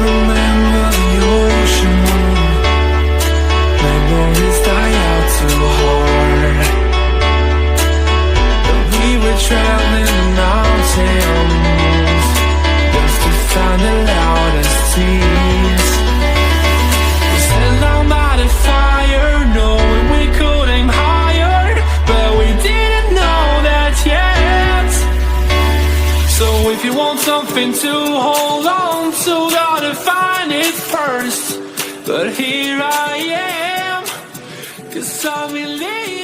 remember the ocean moon. Memories die out too hard. But we were traveling the mountains just to find the loudest tears. We set down by the fire, knowing we could aim higher, but we didn't know that yet. So if you want something to hold on to, gotta find it first. But here I am, 'cause I believe